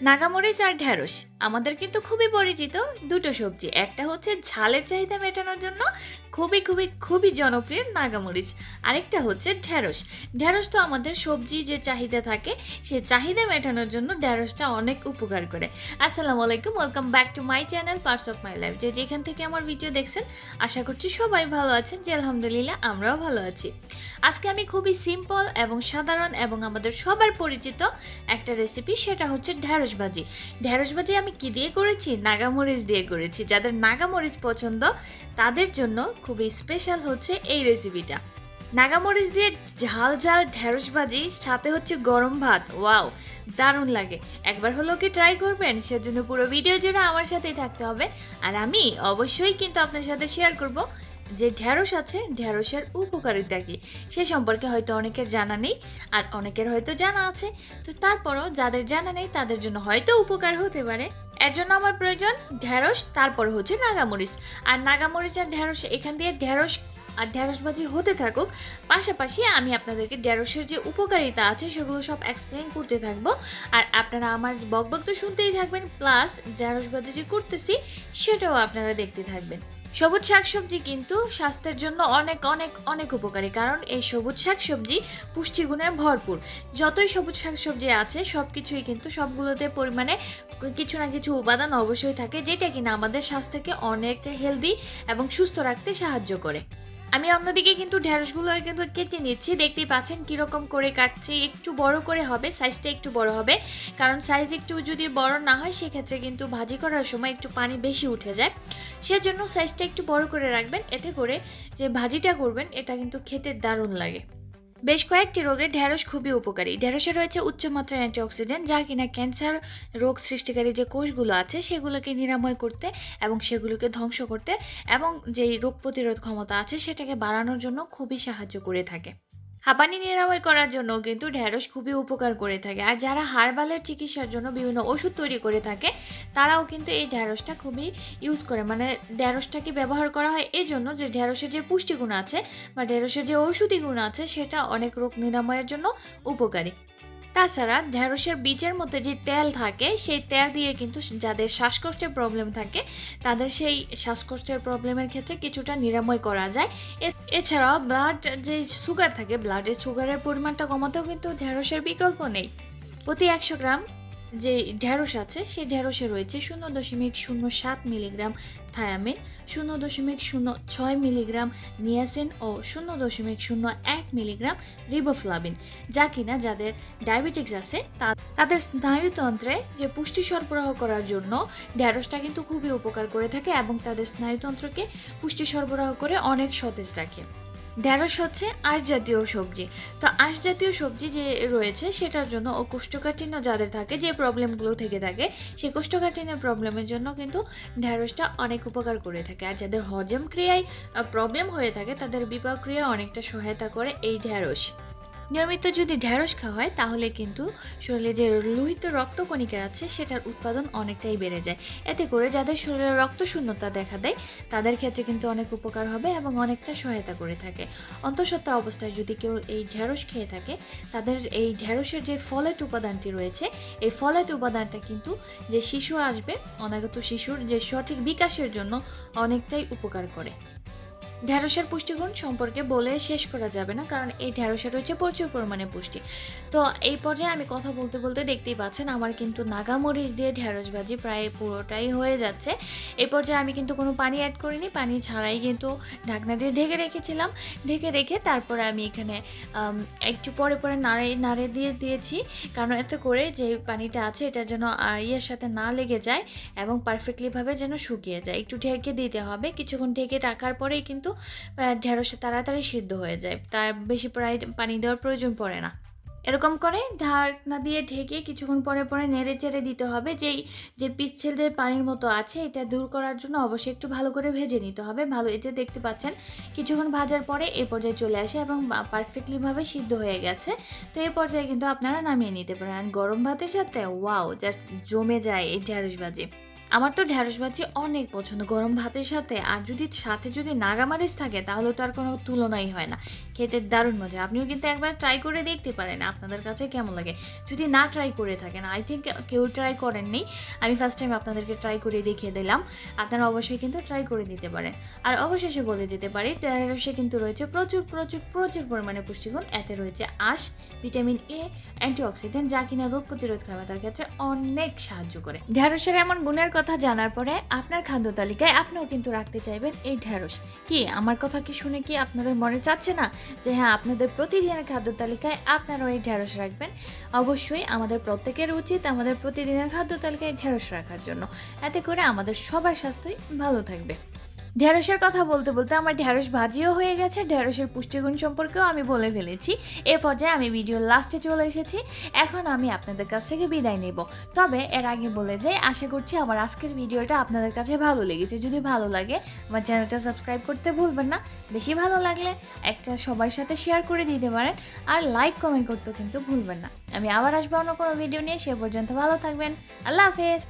নাগামরিচ আর ঢেঁড়স আমাদের কিন্তু খুবই পরিচিত দুটো সবজি। একটা হচ্ছে ঝালের চাহিদা মেটানোর জন্য খুবই খুবই খুবই জনপ্রিয় নাগামরিচ, আরেকটা হচ্ছে ঢেঁড়স। ঢেঁড়স তো আমাদের সবজি যে চাহিদা থাকে সেই চাহিদা মেটানোর জন্য ঢেঁড়সটা অনেক উপকার করে। আসসালামু আলাইকুম, welcome back to my channel parts of my life. যেখান থেকে আমার ভিডিও দেখছেন আশা করছি সবাই ভালো আছেন, যে আলহামদুলিল্লাহ আমরাও ভালো আছি। আজকে আমি খুবই সিম্পল এবং সাধারণ এবং আমাদের সবার পরিচিত একটা রেসিপি, সেটা হচ্ছে ঢেঁড়সভাজি। ঢেঁড়সভাজি আমি কি দিয়ে করেছি? নাগামরিচ দিয়ে করেছি। যাদের নাগামরিচ পছন্দ তাদের জন্য খুবই স্পেশাল হচ্ছে এই রেসিপিটা। নাগামরিচ দিয়ে ঝাল ঝাল ঢেঁড়সভাজি, সাথে হচ্ছে গরম ভাত, ওয়াও দারুণ লাগে। একবার হলো কি ট্রাই করবেন, সেজন্য পুরো ভিডিও জুড়ে আমার সাথেই থাকতে হবে। আর আমি অবশ্যই কিন্তু আপনার সাথে শেয়ার করব যে ঢেঁড়স আছে, ঢেঁড়সের উপকারিতা কী সে সম্পর্কে হয়তো অনেকের জানা নেই, আর অনেকের হয়তো জানা আছে। তো তারপরও যাদের জানা নেই তাদের জন্য হয়তো উপকার হতে পারে। এর জন্য আমার প্রয়োজন ঢেঁড়স, তারপর হচ্ছে নাগামরিচ। আর নাগামরিচ আর ঢেঁড়স, এখান দিয়ে ঢেঁড়স আর ঢেঁড়সভাজি হতে থাকুক, পাশাপাশি আমি আপনাদেরকে ঢেঁড়সের যে উপকারিতা আছে সেগুলো সব এক্সপ্লেইন করতে থাকবো। আর আপনারা আমার বকবক তো শুনতেই থাকবেন, প্লাস ঢেঁড়সভাজি যে করতেছি সেটাও আপনারা দেখতে থাকবেন। সবুজ শাকসবজি কিন্তু স্বাস্থ্যের জন্য অনেক অনেক অনেক উপকারী, কারণ এই সবুজ শাকসবজি পুষ্টিগুণে ভরপুর। যতই সবুজ শাকসবজি আছে সব কিছুই কিন্তু সবগুলোতে পরিমাণে কিছু না কিছু উপাদান অবশ্যই থাকে, যেটা কিনা আমাদের স্বাস্থ্যকে অনেক হেলদি এবং সুস্থ রাখতে সাহায্য করে। আমি অন্যদিকে কিন্তু ঢেঁড়সগুলো কিন্তু কেটে নিচ্ছি, দেখতেই পাচ্ছেন কীরকম করে কাটছি। একটু বড় করে হবে, সাইজটা একটু বড় হবে, কারণ সাইজ একটু যদি বড় না হয় সেক্ষেত্রে কিন্তু ভাজি করার সময় একটু পানি বেশি উঠে যায়। সেজন্য সাইজটা একটু বড় করে রাখবেন, এতে করে যে ভাজিটা করবেন এটা কিন্তু খেতে দারুণ লাগে। বেশ কয়েকটি রোগে ঢেঁড়স খুবই উপকারী। ঢেঁড়সে রয়েছে উচ্চমাত্রার অ্যান্টিঅক্সিডেন্ট, যা কিনা ক্যান্সার রোগ সৃষ্টিকারী যে কোষগুলো আছে সেগুলোকে নিরাময় করতে এবং সেগুলোকে ধ্বংস করতে এবং যেই রোগ প্রতিরোধ ক্ষমতা আছে সেটাকে বাড়ানোর জন্য খুবই সাহায্য করে থাকে। হাঁপানি নিরাময় করার জন্য কিন্তু ঢেঁড়স খুবই উপকার করে থাকে। আর যারা হার্বালের চিকিৎসার জন্য বিভিন্ন ওষুধ তৈরি করে থাকে তারাও কিন্তু এই ঢেঁড়সটা খুবই ইউজ করে, মানে ঢেঁড়সটাকে ব্যবহার করা হয় এই জন্য যে ঢেঁড়সের যে পুষ্টিগুণ আছে বা ঢেঁড়সের যে ঔষধি গুণ আছে সেটা অনেক রোগ নিরাময়ের জন্য উপকারী। তাছাড়া ঢেঁড়সের বীজের মধ্যে যে তেল থাকে সেই তেল দিয়ে কিন্তু যাদের শ্বাসকষ্টের প্রবলেম থাকে তাদের সেই শ্বাসকষ্টের প্রবলেমের ক্ষেত্রে কিছুটা নিরাময় করা যায়। এছাড়াও ব্লাড যে সুগার থাকে, ব্লাডের সুগারের পরিমাণটা কমাতেও কিন্তু ঢেঁড়সের বিকল্প নেই। প্রতি 100 গ্রাম যে ঢেঁড়স আছে সেই ঢেঁড়সে রয়েছে 0.07 মিলিগ্রাম থায়ামিন, 0.06 মিলিগ্রাম নিয়াসিন ও 0.01 মিলিগ্রাম রিবোফ্লাভিন, যা কিনা যাদের ডায়াবেটিক্স আছে তাদের স্নায়ুতন্ত্রে যে পুষ্টি সরবরাহ করার জন্য ঢেঁড়সটা কিন্তু খুবই উপকার করে থাকে এবং তাদের স্নায়ুতন্ত্রকে পুষ্টি সরবরাহ করে অনেক সতেজ রাখে। ঢেঁড়স হচ্ছে আঁশ জাতীয় সবজি। তো আঁশ জাতীয় সবজি যে রয়েছে সেটার জন্য ও কোষ্ঠকাঠিন্য যাদের থাকে, যে প্রবলেমগুলো থেকে থাকে সেই কোষ্ঠকাঠিন্যের প্রবলেমের জন্য কিন্তু ঢেঁড়সটা অনেক উপকার করে থাকে। আর যাদের হজম ক্রিয়ায় প্রবলেম হয়ে থাকে তাদের বিপাক ক্রিয়ায় অনেকটা সহায়তা করে এই ঢেঁড়স। নিয়মিত যদি ঢেঁড়স খাওয়া হয় তাহলে কিন্তু শরীরে যে লোহিত রক্তকণিকা আছে সেটার উৎপাদন অনেকটাই বেড়ে যায়। এতে করে যাদের শরীরে রক্তশূন্যতা দেখা দেয় তাদের ক্ষেত্রে কিন্তু অনেক উপকার হবে এবং অনেকটা সহায়তা করে থাকে। অন্তঃসত্ত্বা অবস্থায় যদি কেউ এই ঢেঁড়স খেয়ে থাকে তাদের এই ঢেঁড়সের যে ফলেট উপাদানটি রয়েছে এই ফলেট উপাদানটা কিন্তু যে শিশু আসবে অনাগত শিশুর যে সঠিক বিকাশের জন্য অনেকটাই উপকার করে। ঢেঁড়সের পুষ্টিগুণ সম্পর্কে বলে শেষ করা যাবে না, কারণ এই ঢেঁড়সে রয়েছে প্রচুর পরিমাণে পুষ্টি। তো এই পর্যায়ে আমি কথা বলতে বলতে দেখতেই পাচ্ছেন আমার কিন্তু নাগামরিচ দিয়ে ঢেঁড়সভাজি প্রায় পুরোটাই হয়ে যাচ্ছে। এই পর্যায়ে আমি কিন্তু কোনো পানি অ্যাড করিনি, পানি ছাড়াই কিন্তু ঢাকনা দিয়ে ঢেকে রেখেছিলাম। ঢেকে রেখে তারপরে আমি এখানে একটু পরে পরে নাড়ে দিয়েছি, কারণ এতে করে যে পানিটা আছে এটা যেন ইয়ের সাথে না লেগে যায় এবং পারফেক্টলিভাবে যেন শুকিয়ে যায়। একটু ঢেকে দিতে হবে, কিছুক্ষণ ঢেকে রাখার পরেই কিন্তু ঢেঁড়সটা তাড়াতাড়ি সিদ্ধ হয়ে যায়, তার বেশি পানি দেওয়ার প্রয়োজন পড়ে না। এরকম করে ঢাকনা দিয়ে ঢেকে কিছুক্ষণ পরে পরে নেড়ে চেড়ে দিতে হবে। যে পিচ্ছিলদের পানির মতো আছে এটা দূর করার জন্য অবশ্যই একটু ভালো করে ভেজে নিতে হবে। ভালো, এতে দেখতে পাচ্ছেন কিছুক্ষণ ভাজার পরে এই পর্যায়ে চলে আসে এবং পারফেক্টলিভাবে সিদ্ধ হয়ে গেছে। তো এই পর্যায়ে কিন্তু আপনারা নামিয়ে নিতে পারেন গরম ভাতের সাথে। ওয়াও, জাস্ট জমে যায় এই ঢেঁড়সভাজি। আমার তো ঢেঁড়স ভাজি অনেক পছন্দ গরম ভাতের সাথে, আর সাথে যদি নাগামরিচ থাকে তাহলে তো আর কোনো তুলনাই হয় না। খেতে দারুণ মজা। আপনিও কিন্তু একবার ট্রাই করে দেখতে পারেন আপনাদের কাছে কেমন লাগে। যদি না ট্রাই করে থাকেন, আই থিঙ্ক কেউ ট্রাই করেননি, আমি ফার্স্ট টাইম আপনাদেরকে ট্রাই করে দেখিয়ে দিলাম। আপনারা অবশ্যই কিন্তু ট্রাই করে দিতে পারেন। আর অবশেষে বলে যেতে পারি, ঢেঁড়সে কিন্তু রয়েছে প্রচুর প্রচুর প্রচুর পরিমাণে পুষ্টিগুণ। এতে রয়েছে আঁশ, ভিটামিন এ, অ্যান্টিঅক্সিডেন্ট, যা কিনা রোগ প্রতিরোধ ক্ষমতার ক্ষেত্রে অনেক সাহায্য করে। ঢেঁড়সের এমন গুণের কথা জানার পরে আপনার খাদ্য তালিকায় আপনিও কিন্তু রাখতে চাইবেন এই ঢেঁড়স। কি আমার কথা কি শুনে কি আপনাদের মনে চাচ্ছে না যে হ্যাঁ, আপনাদের প্রতিদিনের খাদ্য তালিকায় আপনারাও এই ঢেঁড়স রাখবেন? অবশ্যই আমাদের প্রত্যেকের উচিত আমাদের প্রতিদিনের খাদ্য তালিকায় ঢেঁড়স রাখার জন্য। এতে করে আমাদের সবার স্বাস্থ্যই ভালো থাকবে। ঢেঁড়সের কথা বলতে বলতে আমার ঢেঁড়স ভাজিও হয়ে গেছে। ঢেঁড়সের পুষ্টিগুণ সম্পর্কেও আমি বলে ফেলেছি। এ পর্যায়ে আমি ভিডিওর লাস্টে চলে এসেছি। এখন আমি আপনাদের কাছ থেকে বিদায় নেব। তবে এর আগে বলে যাই, আশা করছি আমার আজকের ভিডিওটা আপনাদের কাছে ভালো লেগেছে। যদি ভালো লাগে আমার চ্যানেলটা সাবস্ক্রাইব করতে ভুলবেন না। বেশি ভালো লাগলে একটা সবার সাথে শেয়ার করে দিতে পারেন। আর লাইক কমেন্ট করতেও কিন্তু ভুলবেন না। আমি আবার আসবো অন্য কোনো ভিডিও নিয়ে। সে পর্যন্ত ভালো থাকবেন। আল্লাহ হাফেজ।